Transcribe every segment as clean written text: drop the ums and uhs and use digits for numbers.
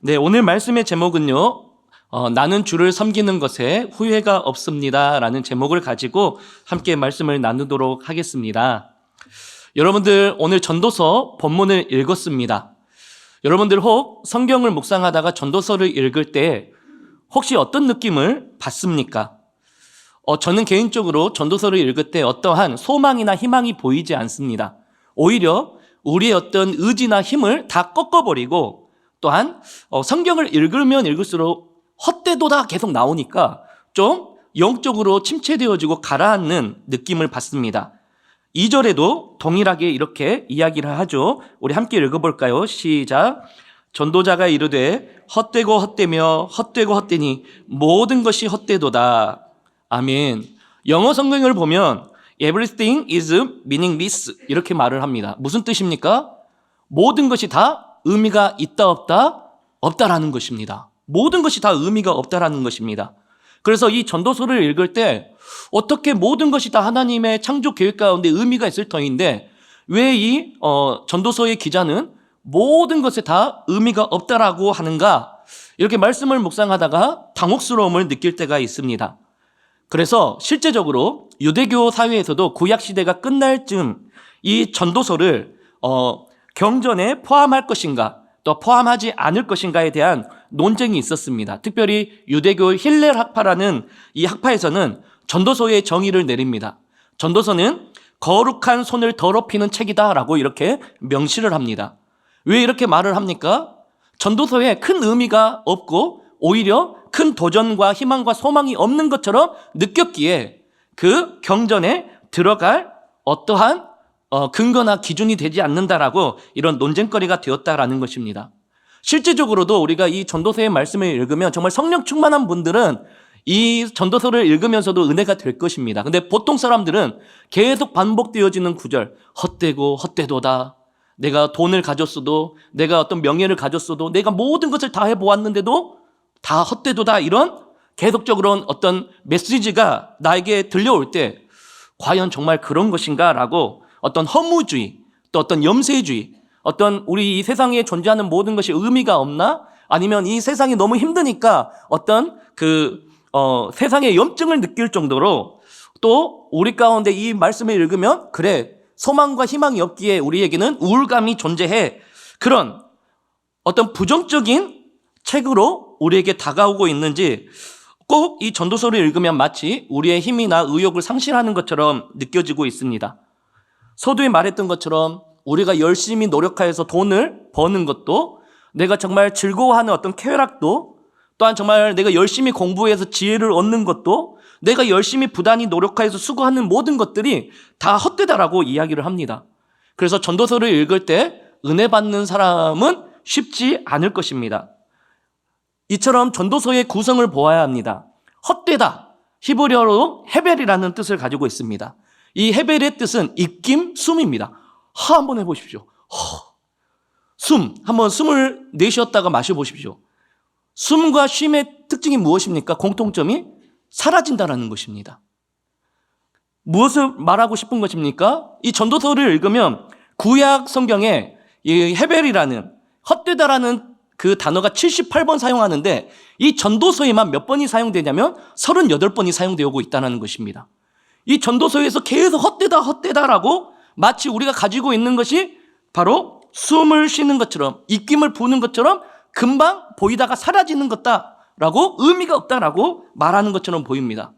네, 오늘 말씀의 제목은요, 나는 주를 섬기는 것에 후회가 없습니다 라는 제목을 가지고 함께 말씀을 나누도록 하겠습니다. 여러분들 오늘 전도서 본문을 읽었습니다. 여러분들 혹 성경을 묵상하다가 전도서를 읽을 때 혹시 어떤 느낌을 받습니까? 저는 개인적으로 전도서를 읽을 때 어떠한 소망이나 희망이 보이지 않습니다. 오히려 우리의 어떤 의지나 힘을 다 꺾어버리고 또한 성경을 읽으면 읽을수록 헛되도다 계속 나오니까 좀 영적으로 침체되어지고 가라앉는 느낌을 받습니다. 2절에도 동일하게 이렇게 이야기를 하죠. 우리 함께 읽어볼까요? 시작. 전도자가 이르되 헛되고 헛되며 헛되고 헛되니 모든 것이 헛되도다. 아멘. 영어 성경을 보면 everything is meaningless 이렇게 말을 합니다. 무슨 뜻입니까? 모든 것이 다 의미가 있다 없다? 없다라는 것입니다. 모든 것이 다 의미가 없다라는 것입니다. 그래서 이 전도서를 읽을 때 어떻게 모든 것이 다 하나님의 창조 계획 가운데 의미가 있을 터인데 왜 이 전도서의 기자는 모든 것에 다 의미가 없다라고 하는가? 이렇게 말씀을 묵상하다가 당혹스러움을 느낄 때가 있습니다. 그래서 실제적으로 유대교 사회에서도 구약시대가 끝날 즈음 이 전도서를 경전에 포함할 것인가 또 포함하지 않을 것인가에 대한 논쟁이 있었습니다. 특별히 유대교 힐렐 학파라는 이 학파에서는 전도서의 정의를 내립니다. 전도서는 거룩한 손을 더럽히는 책이다라고 이렇게 명시를 합니다. 왜 이렇게 말을 합니까? 전도서에 큰 의미가 없고 오히려 큰 도전과 희망과 소망이 없는 것처럼 느꼈기에 그 경전에 들어갈 어떠한 근거나 기준이 되지 않는다라고 이런 논쟁거리가 되었다라는 것입니다. 실제적으로도 우리가 이 전도서의 말씀을 읽으면 정말 성령 충만한 분들은 이 전도서를 읽으면서도 은혜가 될 것입니다. 근데 보통 사람들은 계속 반복되어지는 구절, 헛되고 헛되도다. 내가 돈을 가졌어도, 내가 어떤 명예를 가졌어도, 내가 모든 것을 다 해보았는데도 다 헛되도다. 이런 계속적으로 어떤 메시지가 나에게 들려올 때 과연 정말 그런 것인가? 라고 어떤 허무주의, 또 어떤 염세주의, 어떤 우리 이 세상에 존재하는 모든 것이 의미가 없나? 아니면 이 세상이 너무 힘드니까 어떤 세상의 염증을 느낄 정도로 또 우리 가운데 이 말씀을 읽으면 그래, 소망과 희망이 없기에 우리에게는 우울감이 존재해. 그런 어떤 부정적인 책으로 우리에게 다가오고 있는지 꼭 이 전도서를 읽으면 마치 우리의 힘이나 의욕을 상실하는 것처럼 느껴지고 있습니다. 서두에 말했던 것처럼 우리가 열심히 노력하여서 돈을 버는 것도 내가 정말 즐거워하는 어떤 쾌락도 또한 정말 내가 열심히 공부해서 지혜를 얻는 것도 내가 열심히 부단히 노력하여서 수고하는 모든 것들이 다 헛되다라고 이야기를 합니다. 그래서 전도서를 읽을 때 은혜 받는 사람은 쉽지 않을 것입니다. 이처럼 전도서의 구성을 보아야 합니다. 헛되다, 히브리어로 헤벨이라는 뜻을 가지고 있습니다. 이 헤벨의 뜻은 입김, 숨입니다. 한번 해보십시오. 숨, 한번 숨을 내쉬었다가 마셔보십시오. 숨과 쉼의 특징이 무엇입니까? 공통점이 사라진다는 것입니다. 무엇을 말하고 싶은 것입니까? 이 전도서를 읽으면 구약 성경에 이 헤벨이라는 헛되다라는 그 단어가 78번 사용하는데 이 전도서에만 몇 번이 사용되냐면 38번이 사용되고 있다는 것입니다. 이 전도서에서 계속 헛되다라고 마치 우리가 가지고 있는 것이 바로 숨을 쉬는 것처럼 입김을 부는 것처럼 금방 보이다가 사라지는 것다라고 의미가 없다라고 말하는 것처럼 보입니다.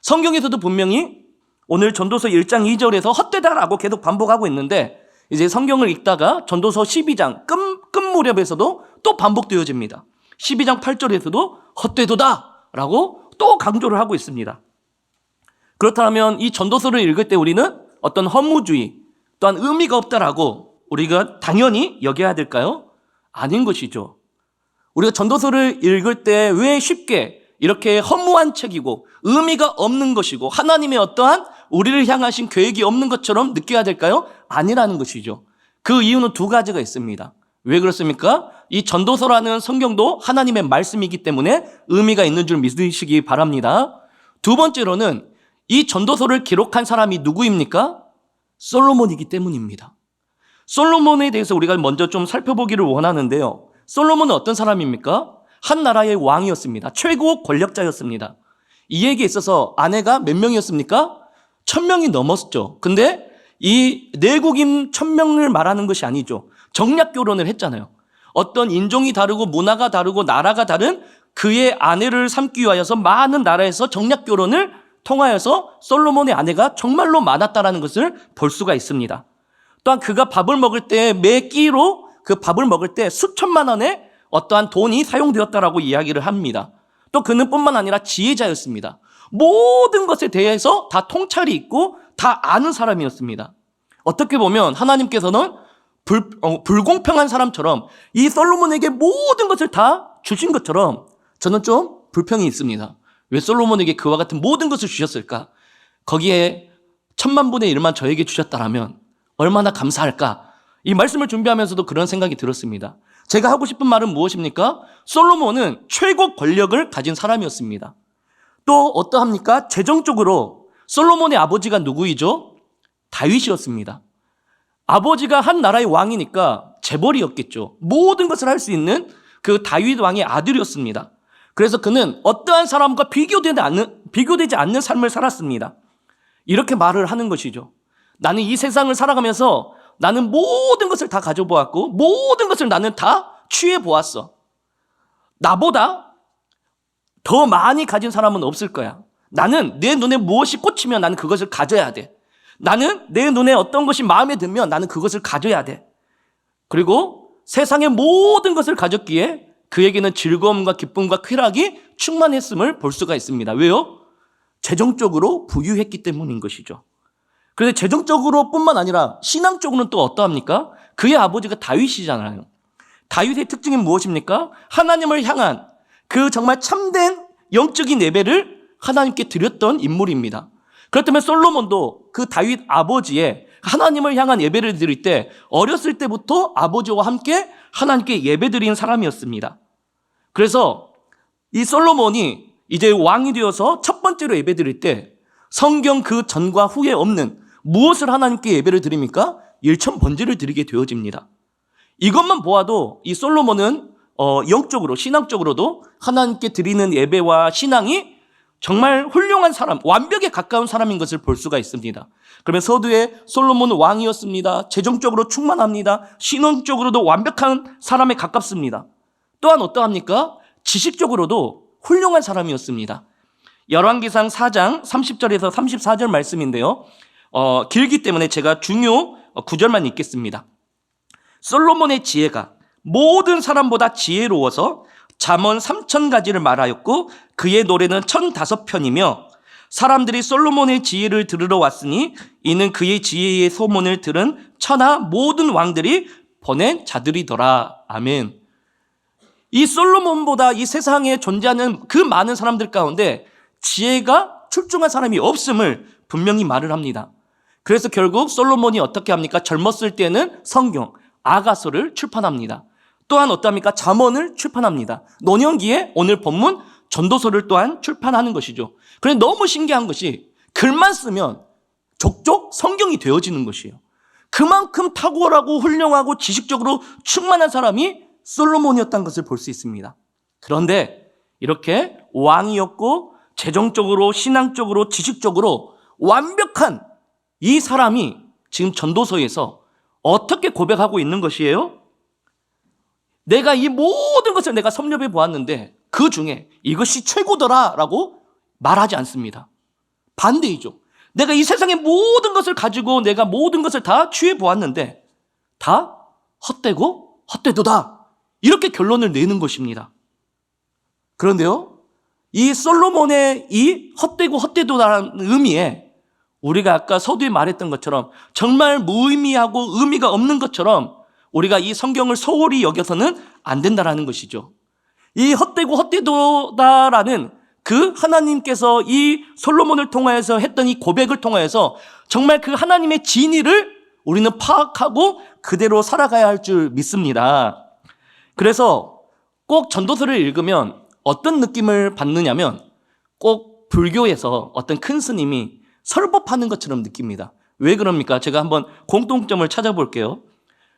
성경에서도 분명히 오늘 전도서 1장 2절에서 헛되다라고 계속 반복하고 있는데 이제 성경을 읽다가 전도서 12장 끝 무렵에서도 또 반복되어집니다. 12장 8절에서도 헛되도다라고 또 강조를 하고 있습니다. 그렇다면 이 전도서를 읽을 때 우리는 어떤 허무주의 또한 의미가 없다라고 우리가 당연히 여겨야 될까요? 아닌 것이죠. 우리가 전도서를 읽을 때 왜 쉽게 이렇게 허무한 책이고 의미가 없는 것이고 하나님의 어떠한 우리를 향하신 계획이 없는 것처럼 느껴야 될까요? 아니라는 것이죠. 그 이유는 두 가지가 있습니다. 왜 그렇습니까? 이 전도서라는 성경도 하나님의 말씀이기 때문에 의미가 있는 줄 믿으시기 바랍니다. 두 번째로는 이 전도서를 기록한 사람이 누구입니까? 솔로몬이기 때문입니다. 솔로몬에 대해서 우리가 먼저 좀 살펴보기를 원하는데요. 솔로몬은 어떤 사람입니까? 한 나라의 왕이었습니다. 최고 권력자였습니다. 이에게 있어서 아내가 몇 명이었습니까? 1000명이 넘었죠. 근데 이 내국인 1000명을 말하는 것이 아니죠. 정략 결혼을 했잖아요. 어떤 인종이 다르고 문화가 다르고 나라가 다른 그의 아내를 삼기 위하여서 많은 나라에서 정략 결혼을 통하여서 솔로몬의 아내가 정말로 많았다라는 것을 볼 수가 있습니다. 또한 그가 밥을 먹을 때 매 끼로 그 밥을 먹을 때 수천만 원의 어떠한 돈이 사용되었다라고 이야기를 합니다. 또 그는 뿐만 아니라 지혜자였습니다. 모든 것에 대해서 다 통찰이 있고 다 아는 사람이었습니다. 어떻게 보면 하나님께서는 불공평한 사람처럼 이 솔로몬에게 모든 것을 다 주신 것처럼 저는 좀 불평이 있습니다. 왜 솔로몬에게 그와 같은 모든 것을 주셨을까? 거기에 1000만분의 1만 저에게 주셨다라면 얼마나 감사할까? 이 말씀을 준비하면서도 그런 생각이 들었습니다. 제가 하고 싶은 말은 무엇입니까? 솔로몬은 최고 권력을 가진 사람이었습니다. 또 어떠합니까? 재정적으로 솔로몬의 아버지가 누구이죠? 다윗이었습니다. 아버지가 한 나라의 왕이니까 재벌이었겠죠. 모든 것을 할 수 있는 그 다윗 왕의 아들이었습니다. 그래서 그는 어떠한 사람과 비교되지 않는 삶을 살았습니다. 이렇게 말을 하는 것이죠. 나는 이 세상을 살아가면서 나는 모든 것을 다 가져보았고 모든 것을 나는 다 취해보았어. 나보다 더 많이 가진 사람은 없을 거야. 나는 내 눈에 무엇이 꽂히면 나는 그것을 가져야 돼. 나는 내 눈에 어떤 것이 마음에 들면 나는 그것을 가져야 돼. 그리고 세상의 모든 것을 가졌기에 그에게는 즐거움과 기쁨과 쾌락이 충만했음을 볼 수가 있습니다. 왜요? 재정적으로 부유했기 때문인 것이죠. 그런데 재정적으로 뿐만 아니라 신앙적으로는 또 어떠합니까? 그의 아버지가 다윗이잖아요. 다윗의 특징이 무엇입니까? 하나님을 향한 그 정말 참된 영적인 예배를 하나님께 드렸던 인물입니다. 그렇다면 솔로몬도 그 다윗 아버지의 하나님을 향한 예배를 드릴 때 어렸을 때부터 아버지와 함께 하나님께 예배드린 사람이었습니다. 그래서 이 솔로몬이 이제 왕이 되어서 첫 번째로 예배드릴 때 성경 그 전과 후에 없는 무엇을 하나님께 예배를 드립니까? 일천번제를 드리게 되어집니다. 이것만 보아도 이 솔로몬은 영적으로 신앙적으로도 하나님께 드리는 예배와 신앙이 정말 훌륭한 사람, 완벽에 가까운 사람인 것을 볼 수가 있습니다. 그러면 서두에 솔로몬은 왕이었습니다. 재정적으로 충만합니다. 신앙적으로도 완벽한 사람에 가깝습니다. 또한 어떠합니까? 지식적으로도 훌륭한 사람이었습니다. 열왕기상 4장 30절에서 34절 말씀인데요. 길기 때문에 제가 중요 구절만 읽겠습니다. 솔로몬의 지혜가 모든 사람보다 지혜로워서 잠언 3000가지를 말하였고 그의 노래는 1005편이며 사람들이 솔로몬의 지혜를 들으러 왔으니 이는 그의 지혜의 소문을 들은 천하 모든 왕들이 보낸 자들이더라. 아멘. 이 솔로몬보다 이 세상에 존재하는 그 많은 사람들 가운데 지혜가 출중한 사람이 없음을 분명히 말을 합니다. 그래서 결국 솔로몬이 어떻게 합니까? 젊었을 때는 성경, 아가서를 출판합니다. 또한 어떠합니까? 잠언을 출판합니다. 노년기에 오늘 본문 전도서를 또한 출판하는 것이죠. 그런데 너무 신기한 것이 글만 쓰면 족족 성경이 되어지는 것이에요. 그만큼 탁월하고 훌륭하고 지식적으로 충만한 사람이 솔로몬이었다는 것을 볼 수 있습니다. 그런데 이렇게 왕이었고 재정적으로 신앙적으로 지식적으로 완벽한 이 사람이 지금 전도서에서 어떻게 고백하고 있는 것이에요? 내가 이 모든 것을 내가 섭렵해 보았는데 그 중에 이것이 최고더라라고 말하지 않습니다. 반대이죠. 내가 이 세상의 모든 것을 가지고 내가 모든 것을 다 취해 보았는데 다 헛되고 헛되도다. 이렇게 결론을 내는 것입니다. 그런데요, 이 솔로몬의 이 헛되고 헛되도다라는 의미에 우리가 아까 서두에 말했던 것처럼 정말 무의미하고 의미가 없는 것처럼 우리가 이 성경을 소홀히 여겨서는 안 된다라는 것이죠. 이 헛되고 헛되도다라는 그 하나님께서 이 솔로몬을 통하여서 했던 이 고백을 통하여서 정말 그 하나님의 진리를 우리는 파악하고 그대로 살아가야 할 줄 믿습니다. 그래서 꼭 전도서를 읽으면 어떤 느낌을 받느냐면 꼭 불교에서 어떤 큰 스님이 설법하는 것처럼 느낍니다. 왜 그럽니까? 제가 한번 공통점을 찾아볼게요.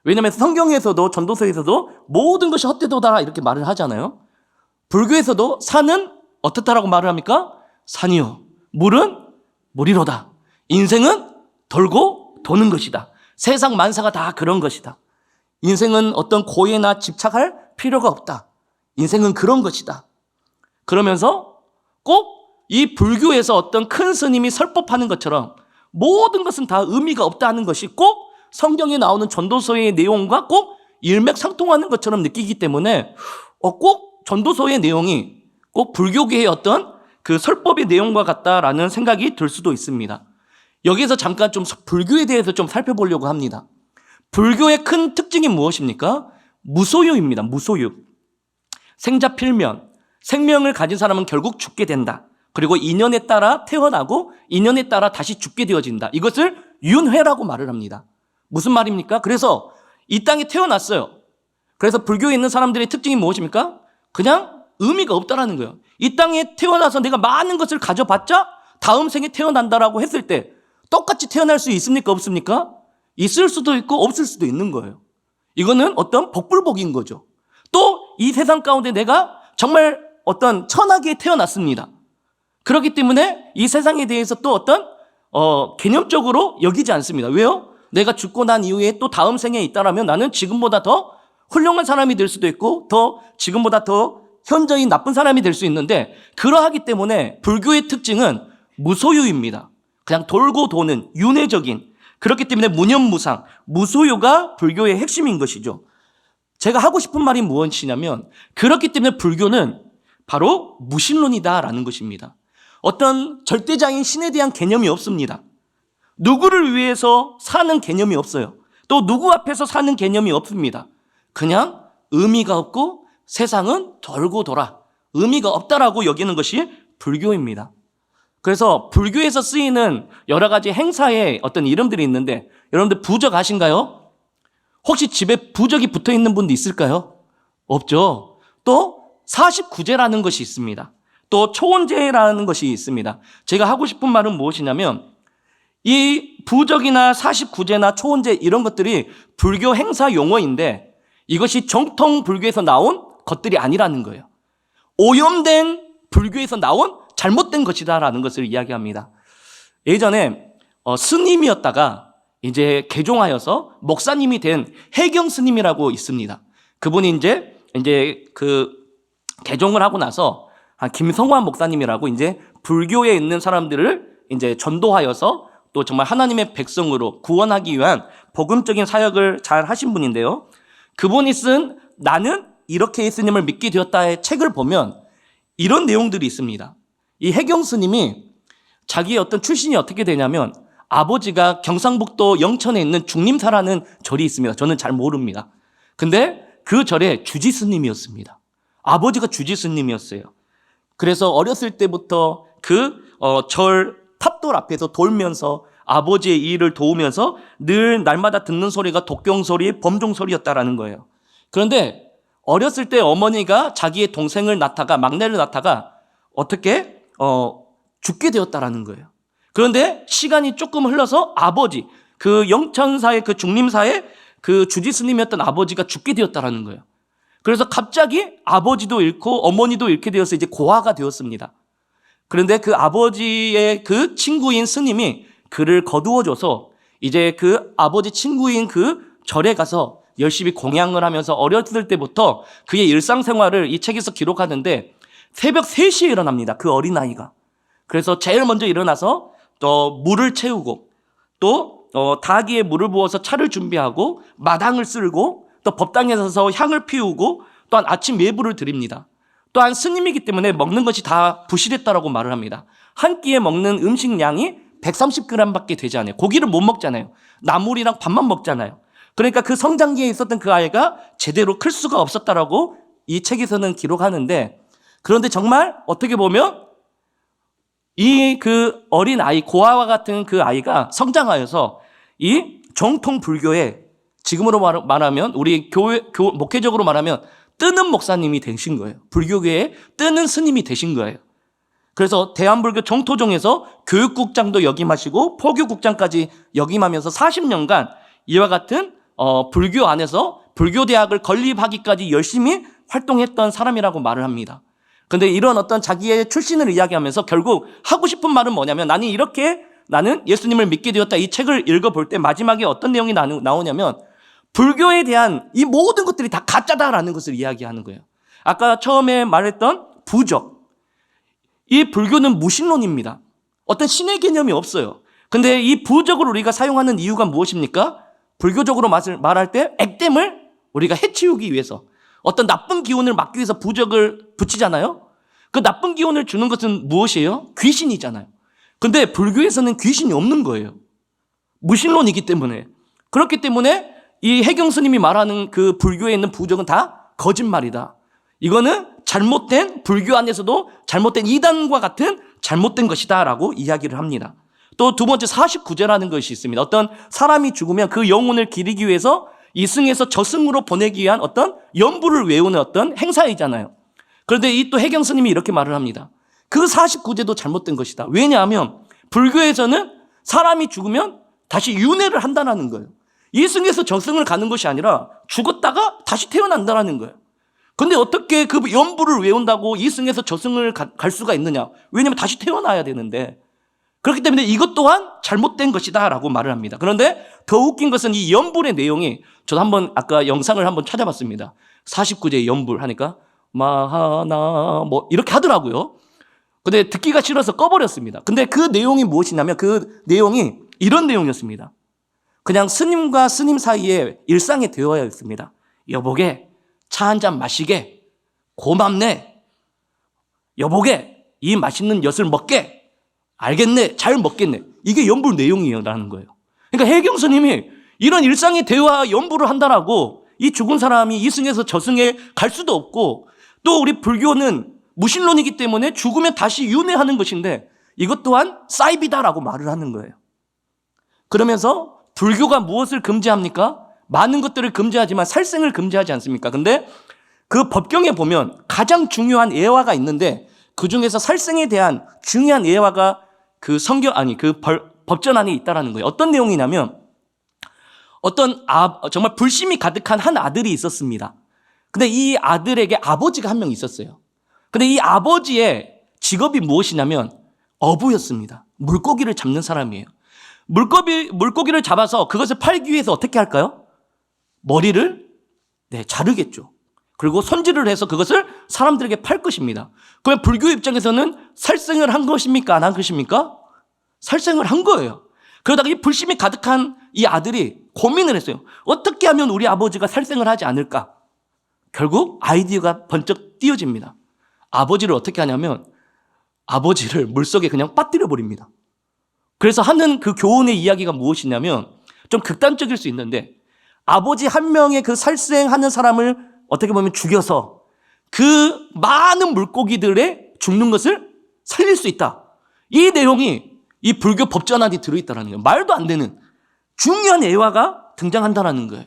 왜냐하면 성경에서도 전도서에서도 모든 것이 헛되도다 이렇게 말을 하잖아요. 불교에서도 산은 어떻다라고 말을 합니까? 산이요. 물은 물이로다. 인생은 돌고 도는 것이다. 세상 만사가 다 그런 것이다. 인생은 어떤 고해나 집착할 필요가 없다. 인생은 그런 것이다. 그러면서 꼭 이 불교에서 어떤 큰 스님이 설법하는 것처럼 모든 것은 다 의미가 없다는 것이 꼭 성경에 나오는 전도서의 내용과 꼭 일맥상통하는 것처럼 느끼기 때문에 꼭 전도서의 내용이 꼭 불교계의 어떤 그 설법의 내용과 같다라는 생각이 들 수도 있습니다. 여기서 잠깐 좀 불교에 대해서 좀 살펴보려고 합니다. 불교의 큰 특징이 무엇입니까? 무소유입니다. 무소유. 생자필면, 생명을 가진 사람은 결국 죽게 된다. 그리고 인연에 따라 태어나고 인연에 따라 다시 죽게 되어진다. 이것을 윤회라고 말을 합니다. 무슨 말입니까? 그래서 이 땅에 태어났어요. 그래서 불교에 있는 사람들의 특징이 무엇입니까? 그냥 의미가 없다라는 거예요. 이 땅에 태어나서 내가 많은 것을 가져봤자 다음 생에 태어난다라고 했을 때 똑같이 태어날 수 있습니까? 없습니까? 있을 수도 있고 없을 수도 있는 거예요. 이거는 어떤 복불복인 거죠. 또 이 세상 가운데 내가 정말 어떤 천하계에 태어났습니다. 그렇기 때문에 이 세상에 대해서 또 어떤 개념적으로 여기지 않습니다. 왜요? 내가 죽고 난 이후에 또 다음 생에 있다라면 나는 지금보다 더 훌륭한 사람이 될 수도 있고 더 지금보다 더 현저히 나쁜 사람이 될 수 있는데 그러하기 때문에 불교의 특징은 무소유입니다. 그냥 돌고 도는 윤회적인 그렇기 때문에 무념무상, 무소유가 불교의 핵심인 것이죠. 제가 하고 싶은 말이 무엇이냐면 그렇기 때문에 불교는 바로 무신론이다라는 것입니다. 어떤 절대자인 신에 대한 개념이 없습니다. 누구를 위해서 사는 개념이 없어요. 또 누구 앞에서 사는 개념이 없습니다. 그냥 의미가 없고 세상은 돌고 돌아 의미가 없다라고 여기는 것이 불교입니다. 그래서 불교에서 쓰이는 여러 가지 행사에 어떤 이름들이 있는데 여러분들 부적 아신가요? 혹시 집에 부적이 붙어 있는 분도 있을까요? 없죠. 또 49제라는 것이 있습니다. 또 초원제라는 것이 있습니다. 제가 하고 싶은 말은 무엇이냐면 이 부적이나 49제나 초원제 이런 것들이 불교 행사 용어인데 이것이 정통 불교에서 나온 것들이 아니라는 거예요. 오염된 불교에서 나온 잘못된 것이다라는 것을 이야기합니다. 예전에 스님이었다가 이제 개종하여서 목사님이 된 해경 스님이라고 있습니다. 그분이 이제 그 개종을 하고 나서 김성환 목사님이라고 이제 불교에 있는 사람들을 이제 전도하여서 또 정말 하나님의 백성으로 구원하기 위한 복음적인 사역을 잘 하신 분인데요. 그분이 쓴 나는 이렇게 스님을 믿게 되었다의 책을 보면 이런 내용들이 있습니다. 이 해경 스님이 자기의 어떤 출신이 어떻게 되냐면 아버지가 경상북도 영천에 있는 중림사라는 절이 있습니다. 저는 잘 모릅니다. 근데 그 절의 주지 스님이었습니다. 아버지가 주지 스님이었어요. 그래서 어렸을 때부터 그 절 탑돌 앞에서 돌면서 아버지의 일을 도우면서 늘 날마다 듣는 소리가 독경 소리, 범종 소리였다라는 거예요. 그런데 어렸을 때 어머니가 자기의 동생을 낳다가 막내를 낳다가 어떻게 죽게 되었다라는 거예요. 그런데 시간이 조금 흘러서 아버지, 그 영천사의 그 중림사의 그 주지 스님이었던 아버지가 죽게 되었다라는 거예요. 그래서 갑자기 아버지도 잃고 어머니도 잃게 되어서 이제 고아가 되었습니다. 그런데 그 아버지의 그 친구인 스님이 그를 거두어줘서 이제 그 아버지 친구인 그 절에 가서 열심히 공양을 하면서 어렸을 때부터 그의 일상생활을 이 책에서 기록하는데 새벽 3시에 일어납니다. 그 어린아이가. 그래서 제일 먼저 일어나서 또 물을 채우고 또 다기에 물을 부어서 차를 준비하고 마당을 쓸고 또 법당에 서서 향을 피우고 또한 아침 예불을 드립니다. 또한 스님이기 때문에 먹는 것이 다 부실했다라고 말을 합니다. 한 끼에 먹는 음식량이 130g밖에 되지 않아요. 고기를 못 먹잖아요. 나물이랑 밥만 먹잖아요. 그러니까 그 성장기에 있었던 그 아이가 제대로 클 수가 없었다라고 이 책에서는 기록하는데 그런데 정말 어떻게 보면 이 그 어린 아이, 고아와 같은 그 아이가 성장하여서 이 정통 불교에 지금으로 말하면 우리 목회적으로 말하면 뜨는 목사님이 되신 거예요. 불교계에 뜨는 스님이 되신 거예요. 그래서 대한불교 정토종에서 교육국장도 역임하시고 포교국장까지 역임하면서 40년간 이와 같은 불교 안에서 불교 대학을 건립하기까지 열심히 활동했던 사람이라고 말을 합니다. 근데 이런 어떤 자기의 출신을 이야기하면서 결국 하고 싶은 말은 뭐냐면 나는 예수님을 믿게 되었다. 이 책을 읽어볼 때 마지막에 어떤 내용이 나오냐면 불교에 대한 이 모든 것들이 다 가짜다라는 것을 이야기하는 거예요. 아까 처음에 말했던 부적. 이 불교는 무신론입니다. 어떤 신의 개념이 없어요. 근데 이 부적을 우리가 사용하는 이유가 무엇입니까? 불교적으로 말할 때 액땜을 우리가 해치우기 위해서 어떤 나쁜 기운을 막기 위해서 부적을 붙이잖아요. 그 나쁜 기운을 주는 것은 무엇이에요? 귀신이잖아요. 근데 불교에서는 귀신이 없는 거예요. 무신론이기 때문에. 그렇기 때문에 이 해경 스님이 말하는 그 불교에 있는 부적은 다 거짓말이다. 이거는 잘못된 불교 안에서도 잘못된 이단과 같은 잘못된 것이다 라고 이야기를 합니다. 또 두 번째 49제라는 것이 있습니다. 어떤 사람이 죽으면 그 영혼을 기리기 위해서 이승에서 저승으로 보내기 위한 어떤 연부를 외우는 어떤 행사이잖아요. 그런데 이 또 해경 스님이 이렇게 말을 합니다. 그 49제도 잘못된 것이다. 왜냐하면 불교에서는 사람이 죽으면 다시 윤회를 한다는 거예요. 이승에서 저승을 가는 것이 아니라 죽었다가 다시 태어난다는 거예요. 근데 어떻게 그 연부를 외운다고 이승에서 저승을 갈 수가 있느냐? 왜냐하면 다시 태어나야 되는데. 그렇기 때문에 이것 또한 잘못된 것이다 라고 말을 합니다. 그런데 더 웃긴 것은 이 연불의 내용이 저도 한번 아까 영상을 한번 찾아봤습니다. 49제 연불 하니까 마하나 뭐 이렇게 하더라고요. 근데 듣기가 싫어서 꺼버렸습니다. 근데 그 내용이 무엇이냐면 그 내용이 이런 내용이었습니다. 그냥 스님과 스님 사이에 일상의 대화였습니다. 여보게 차 한잔 마시게 고맙네. 여보게 이 맛있는 엿을 먹게 알겠네. 잘 먹겠네. 이게 연불 내용이라는 거예요. 그러니까 해경 스님이 이런 일상의 대화 연불을 한다라고 이 죽은 사람이 이승에서 저승에 갈 수도 없고 또 우리 불교는 무신론이기 때문에 죽으면 다시 윤회하는 것인데 이것 또한 사이비다라고 말을 하는 거예요. 그러면서 불교가 무엇을 금지합니까? 많은 것들을 금지하지만 살생을 금지하지 않습니까? 근데 그 법경에 보면 가장 중요한 예화가 있는데 그 중에서 살생에 대한 중요한 예화가 그 법전 안에 있다라는 거예요. 어떤 내용이냐면 정말 불심이 가득한 한 아들이 있었습니다. 근데 이 아들에게 아버지가 한 명 있었어요. 근데 이 아버지의 직업이 무엇이냐면 어부였습니다. 물고기를 잡는 사람이에요. 물고기를 잡아서 그것을 팔기 위해서 어떻게 할까요? 머리를 자르겠죠. 그리고 손질을 해서 그것을 사람들에게 팔 것입니다. 그러면 불교 입장에서는 살생을 한 것입니까? 안 한 것입니까? 살생을 한 거예요. 그러다가 이 불심이 가득한 이 아들이 고민을 했어요. 어떻게 하면 우리 아버지가 살생을 하지 않을까? 결국 아이디어가 번쩍 띄어집니다. 아버지를 어떻게 하냐면 아버지를 물속에 그냥 빠뜨려 버립니다. 그래서 하는 그 교훈의 이야기가 무엇이냐면 좀 극단적일 수 있는데 아버지 한 명의 그 살생하는 사람을 어떻게 보면 죽여서 그 많은 물고기들의 죽는 것을 살릴 수 있다. 이 내용이 이 불교 법전 안에 들어있다는 거예요. 말도 안 되는 중요한 예화가 등장한다는 거예요.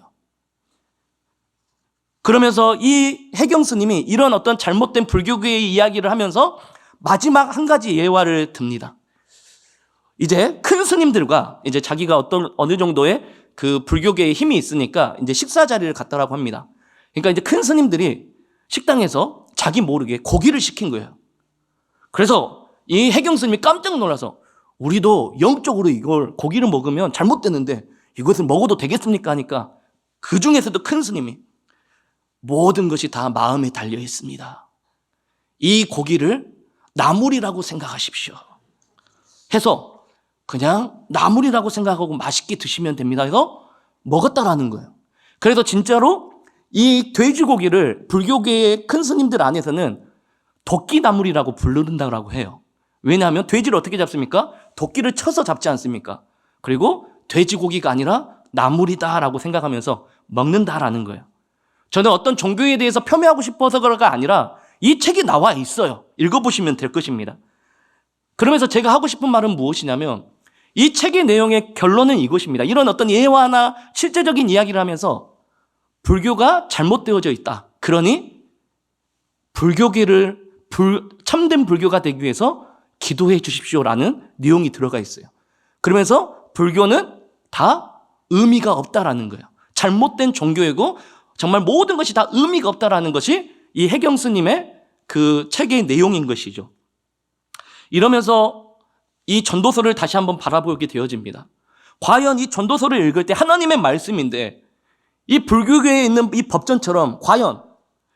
그러면서 이 해경 스님이 이런 어떤 잘못된 불교계의 이야기를 하면서 마지막 한 가지 예화를 듭니다. 이제 큰 스님들과 이제 자기가 어느 정도의 그 불교계에 힘이 있으니까 이제 식사 자리를 갔다라고 합니다. 그러니까 이제 큰 스님들이 식당에서 자기 모르게 고기를 시킨 거예요. 그래서 이 해경 스님이 깜짝 놀라서 우리도 영적으로 이걸 고기를 먹으면 잘못되는데 이것을 먹어도 되겠습니까? 하니까 그 중에서도 큰 스님이 모든 것이 다 마음에 달려 있습니다. 이 고기를 나물이라고 생각하십시오. 해서 그냥 나물이라고 생각하고 맛있게 드시면 됩니다. 해서 먹었다라는 거예요. 그래서 진짜로 이 돼지고기를 불교계의 큰 스님들 안에서는 도끼나물이라고 부른다고 해요. 왜냐하면 돼지를 어떻게 잡습니까? 도끼를 쳐서 잡지 않습니까? 그리고 돼지고기가 아니라 나물이다라고 생각하면서 먹는다라는 거예요. 저는 어떤 종교에 대해서 폄훼하고 싶어서가 아니라 이 책이 나와 있어요. 읽어보시면 될 것입니다. 그러면서 제가 하고 싶은 말은 무엇이냐면 이 책의 내용의 결론은 이것입니다. 이런 어떤 예화나 실제적인 이야기를 하면서 불교가 잘못되어져 있다. 그러니 불교계를 참된 불교가 되기 위해서 기도해 주십시오라는 내용이 들어가 있어요. 그러면서 불교는 다 의미가 없다라는 거예요. 잘못된 종교이고 정말 모든 것이 다 의미가 없다라는 것이 이 해경 스님의 그 책의 내용인 것이죠. 이러면서 이 전도서를 다시 한번 바라보게 되어집니다. 과연 이 전도서를 읽을 때 하나님의 말씀인데 이 불교계에 있는 이 법전처럼 과연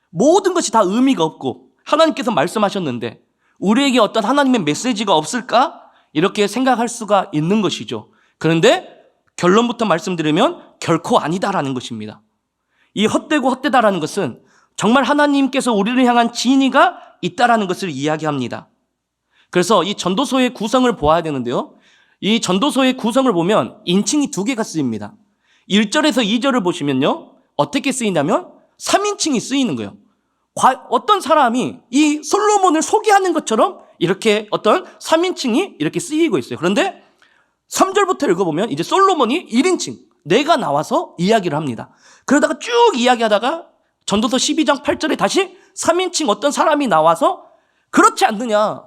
모든 것이 다 의미가 없고 하나님께서 말씀하셨는데 우리에게 어떤 하나님의 메시지가 없을까? 이렇게 생각할 수가 있는 것이죠. 그런데 결론부터 말씀드리면 결코 아니다라는 것입니다. 이 헛되고 헛되다라는 것은 정말 하나님께서 우리를 향한 진의가 있다라는 것을 이야기합니다. 그래서 이 전도서의 구성을 보아야 되는데요. 이 전도서의 구성을 보면 인칭이 두 개가 쓰입니다. 1절에서 2절을 보시면요. 어떻게 쓰이냐면 3인칭이 쓰이는 거예요. 어떤 사람이 이 솔로몬을 소개하는 것처럼 이렇게 어떤 3인칭이 이렇게 쓰이고 있어요. 그런데 3절부터 읽어보면 이제 솔로몬이 1인칭, 내가 나와서 이야기를 합니다. 그러다가 쭉 이야기하다가 전도서 12장 8절에 다시 3인칭 어떤 사람이 나와서 그렇지 않느냐.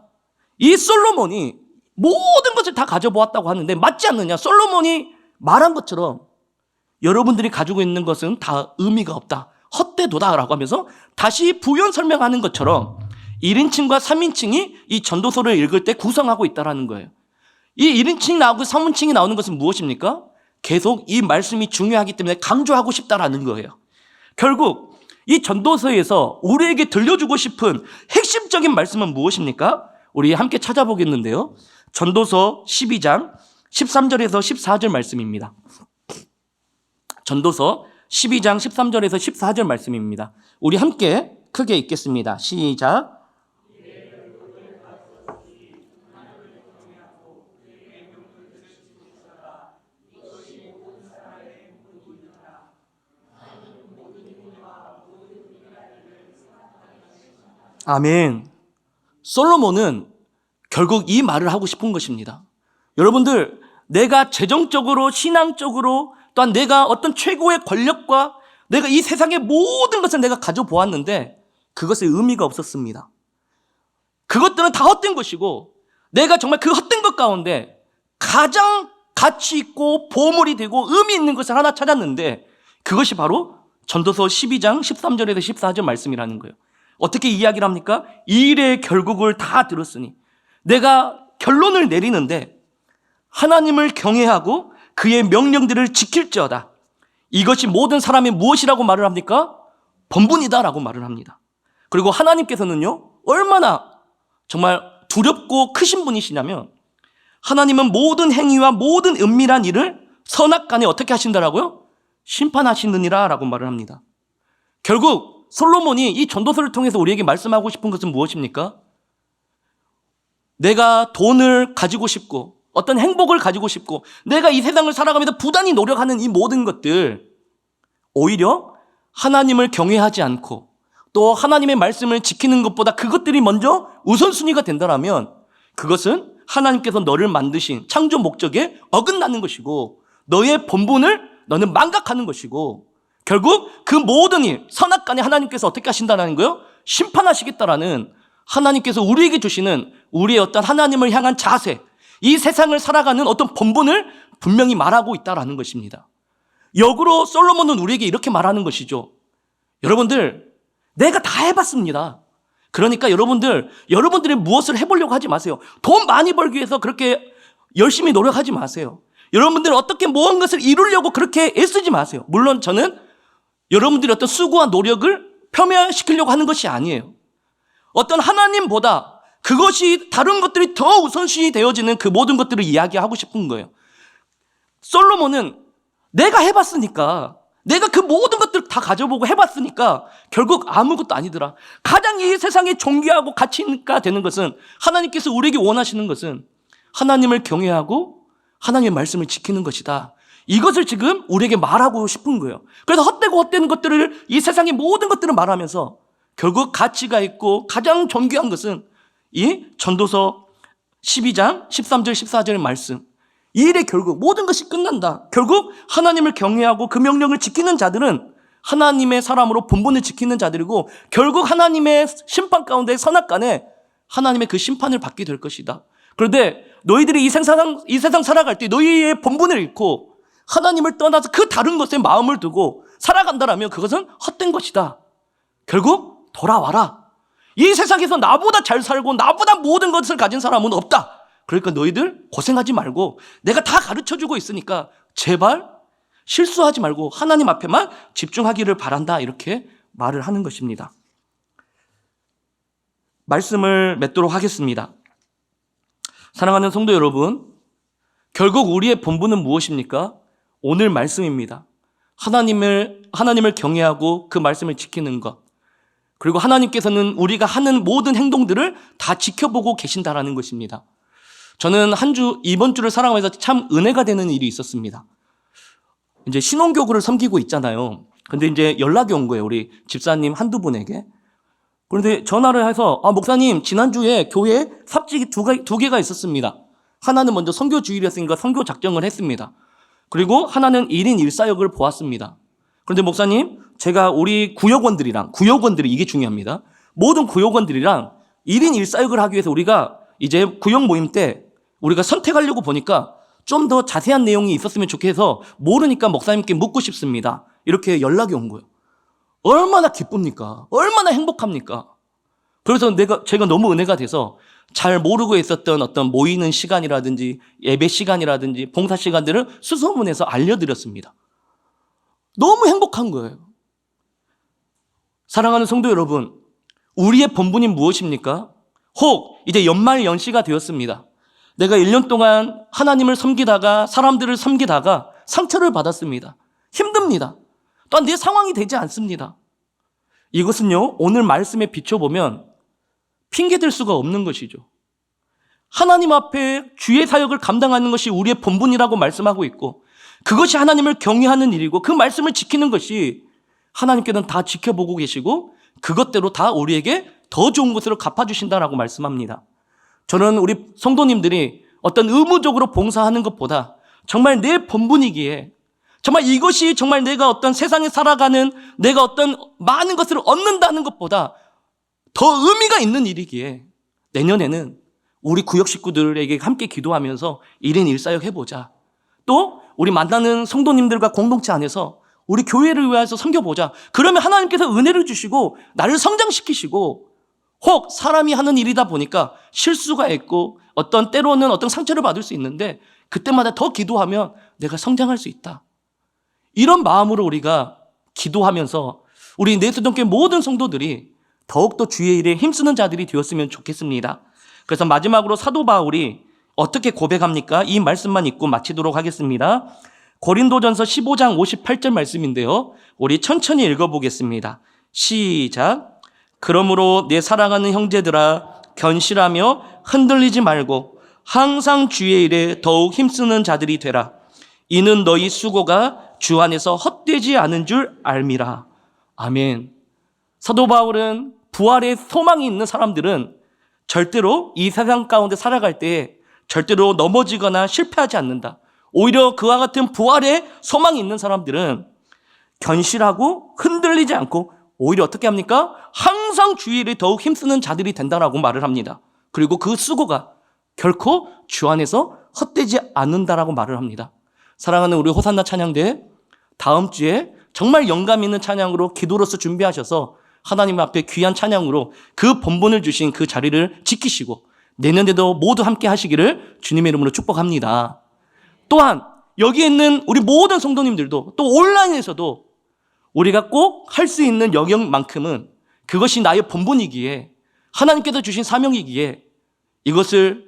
이 솔로몬이 모든 것을 다 가져보았다고 하는데 맞지 않느냐. 솔로몬이 말한 것처럼 여러분들이 가지고 있는 것은 다 의미가 없다. 헛되도다라고 하면서 다시 부연 설명하는 것처럼 1인칭과 3인칭이 이 전도서를 읽을 때 구성하고 있다는 거예요. 이 1인칭이 나오고 3인칭이 나오는 것은 무엇입니까? 계속 이 말씀이 중요하기 때문에 강조하고 싶다라는 거예요. 결국 이 전도서에서 우리에게 들려주고 싶은 핵심적인 말씀은 무엇입니까? 우리 함께 찾아보겠는데요. 전도서 12장 13절에서 14절 말씀입니다. 전도서 12장 13절에서 14절 말씀입니다. 우리 함께 크게 읽겠습니다. 시작. 아멘. 솔로몬은 결국 이 말을 하고 싶은 것입니다. 여러분들, 내가 재정적으로, 신앙적으로, 또한 내가 어떤 최고의 권력과 내가 이 세상의 모든 것을 내가 가져보았는데 그것의 의미가 없었습니다. 그것들은 다 헛된 것이고 내가 정말 그 헛된 것 가운데 가장 가치 있고 보물이 되고 의미 있는 것을 하나 찾았는데 그것이 바로 전도서 12장 13절에서 14절 말씀이라는 거예요. 어떻게 이야기를 합니까? 이 일의 결국을 다 들었으니 내가 결론을 내리는데 하나님을 경외하고 그의 명령들을 지킬지어다. 이것이 모든 사람이 무엇이라고 말을 합니까? 본분이다라고 말을 합니다. 그리고 하나님께서는요, 얼마나 정말 두렵고 크신 분이시냐면 하나님은 모든 행위와 모든 은밀한 일을 선악간에 어떻게 하신다라고요? 심판하시느니라 라고 말을 합니다. 결국 솔로몬이 이 전도서를 통해서 우리에게 말씀하고 싶은 것은 무엇입니까? 내가 돈을 가지고 싶고 어떤 행복을 가지고 싶고 내가 이 세상을 살아가면서 부단히 노력하는 이 모든 것들 오히려 하나님을 경외하지 않고 또 하나님의 말씀을 지키는 것보다 그것들이 먼저 우선순위가 된다면 그것은 하나님께서 너를 만드신 창조 목적에 어긋나는 것이고 너의 본분을 너는 망각하는 것이고 결국 그 모든 일 선악간에 하나님께서 어떻게 하신다는 거예요? 심판하시겠다라는 하나님께서 우리에게 주시는 우리의 어떤 하나님을 향한 자세, 이 세상을 살아가는 어떤 본분을 분명히 말하고 있다라는 것입니다. 역으로 솔로몬은 우리에게 이렇게 말하는 것이죠. 여러분들, 내가 다 해봤습니다. 그러니까 여러분들이 무엇을 해보려고 하지 마세요. 돈 많이 벌기 위해서 그렇게 열심히 노력하지 마세요. 여러분들 어떻게 모든 것을 이루려고 그렇게 애쓰지 마세요. 물론 저는 여러분들이 어떤 수고와 노력을 폄훼시키려고 하는 것이 아니에요. 어떤 하나님보다 그것이 다른 것들이 더 우선순위 되어지는 그 모든 것들을 이야기하고 싶은 거예요. 솔로몬은 내가 해봤으니까 내가 그 모든 것들을 다 가져보고 해봤으니까 결국 아무것도 아니더라. 가장 이 세상에 존귀하고 가치가 되는 것은 하나님께서 우리에게 원하시는 것은 하나님을 경외하고 하나님의 말씀을 지키는 것이다. 이것을 지금 우리에게 말하고 싶은 거예요. 그래서 헛되는 것들을 이 세상의 모든 것들을 말하면서 결국 가치가 있고 가장 존귀한 것은 이 전도서 12장 13절 14절의 말씀, 이 일의 결국 모든 것이 끝난다. 결국 하나님을 경외하고 그 명령을 지키는 자들은 하나님의 사람으로 본분을 지키는 자들이고 결국 하나님의 심판 가운데 선악간에 하나님의 그 심판을 받게 될 것이다. 그런데 너희들이 이 세상 살아갈 때 너희의 본분을 잃고 하나님을 떠나서 그 다른 것에 마음을 두고 살아간다라면 그것은 헛된 것이다. 결국 돌아와라. 이 세상에서 나보다 잘 살고 나보다 모든 것을 가진 사람은 없다. 그러니까 너희들 고생하지 말고 내가 다 가르쳐주고 있으니까 제발 실수하지 말고 하나님 앞에만 집중하기를 바란다. 이렇게 말을 하는 것입니다. 말씀을 맺도록 하겠습니다. 사랑하는 성도 여러분, 결국 우리의 본분은 무엇입니까? 오늘 말씀입니다. 하나님을 경외하고 그 말씀을 지키는 것. 그리고 하나님께서는 우리가 하는 모든 행동들을 다 지켜보고 계신다라는 것입니다. 저는 이번 주를 살아가면서 참 은혜가 되는 일이 있었습니다. 이제 신혼교구를 섬기고 있잖아요. 근데 이제 연락이 온 거예요. 우리 집사님 한두 분에게. 그런데 전화를 해서, 목사님, 지난주에 교회에 삽질이 두 개가 있었습니다. 하나는 먼저 선교 주일이었으니까 선교 작정을 했습니다. 그리고 하나는 1인 1사역을 보았습니다. 그런데 목사님, 제가 우리 구역원들이 이게 중요합니다. 모든 구역원들이랑 1인 1사역을 하기 위해서 우리가 이제 구역 모임 때 우리가 선택하려고 보니까 좀 더 자세한 내용이 있었으면 좋겠어서 모르니까 목사님께 묻고 싶습니다. 이렇게 연락이 온 거예요. 얼마나 기쁩니까? 얼마나 행복합니까? 그래서 제가 너무 은혜가 돼서 잘 모르고 있었던 어떤 모이는 시간이라든지 예배 시간이라든지 봉사 시간들을 수소문해서 알려드렸습니다. 너무 행복한 거예요. 사랑하는 성도 여러분, 우리의 본분이 무엇입니까? 혹 이제 연말 연시가 되었습니다. 내가 1년 동안 하나님을 섬기다가 사람들을 섬기다가 상처를 받았습니다. 힘듭니다. 또한 내 상황이 되지 않습니다. 이것은요, 오늘 말씀에 비춰보면 핑계댈 수가 없는 것이죠. 하나님 앞에 주의 사역을 감당하는 것이 우리의 본분이라고 말씀하고 있고 그것이 하나님을 경외하는 일이고 그 말씀을 지키는 것이 하나님께는 다 지켜보고 계시고 그것대로 다 우리에게 더 좋은 것으로 갚아주신다라고 말씀합니다. 저는 우리 성도님들이 어떤 의무적으로 봉사하는 것보다 정말 내 본분이기에 정말 이것이 정말 내가 어떤 세상에 살아가는 내가 어떤 많은 것을 얻는다는 것보다 더 의미가 있는 일이기에 내년에는 우리 구역 식구들에게 함께 기도하면서 1인 1사역 해보자. 또 우리 만나는 성도님들과 공동체 안에서 우리 교회를 위해서 섬겨보자. 그러면 하나님께서 은혜를 주시고 나를 성장시키시고 혹 사람이 하는 일이다 보니까 실수가 있고 때로는 어떤 상처를 받을 수 있는데 그때마다 더 기도하면 내가 성장할 수 있다. 이런 마음으로 우리가 기도하면서 우리 내수동교회 모든 성도들이 더욱더 주의 일에 힘쓰는 자들이 되었으면 좋겠습니다. 그래서 마지막으로 사도 바울이 어떻게 고백합니까? 이 말씀만 읽고 마치도록 하겠습니다. 고린도전서 15장 58절 말씀인데요. 우리 천천히 읽어보겠습니다. 시작. 그러므로 내 사랑하는 형제들아 견실하며 흔들리지 말고 항상 주의 일에 더욱 힘쓰는 자들이 되라. 이는 너희 수고가 주 안에서 헛되지 않은 줄 알미라. 아멘. 사도 바울은 부활의 소망이 있는 사람들은 절대로 이 세상 가운데 살아갈 때 절대로 넘어지거나 실패하지 않는다. 오히려 그와 같은 부활의 소망이 있는 사람들은 견실하고 흔들리지 않고 오히려 어떻게 합니까? 항상 주의 일에 더욱 힘쓰는 자들이 된다라고 말을 합니다. 그리고 그 수고가 결코 주 안에서 헛되지 않는다라고 말을 합니다. 사랑하는 우리 호산나 찬양대, 다음 주에 정말 영감 있는 찬양으로 기도로서 준비하셔서 하나님 앞에 귀한 찬양으로 그 본분을 주신 그 자리를 지키시고 내년에도 모두 함께 하시기를 주님의 이름으로 축복합니다. 또한 여기 있는 우리 모든 성도님들도 또 온라인에서도 우리가 꼭 할 수 있는 영역만큼은 그것이 나의 본분이기에 하나님께서 주신 사명이기에 이것을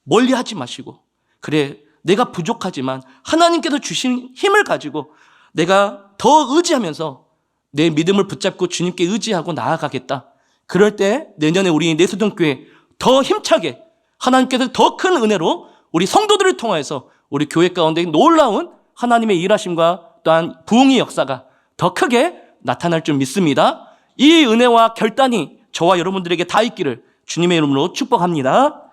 멀리하지 마시고 그래 내가 부족하지만 하나님께서 주신 힘을 가지고 내가 더 의지하면서 내 믿음을 붙잡고 주님께 의지하고 나아가겠다. 그럴 때 내년에 우리 내수동교회 더 힘차게 하나님께서 더 큰 은혜로 우리 성도들을 통해서 우리 교회 가운데 놀라운 하나님의 일하심과 또한 부흥의 역사가 더 크게 나타날 줄 믿습니다. 이 은혜와 결단이 저와 여러분들에게 다 있기를 주님의 이름으로 축복합니다.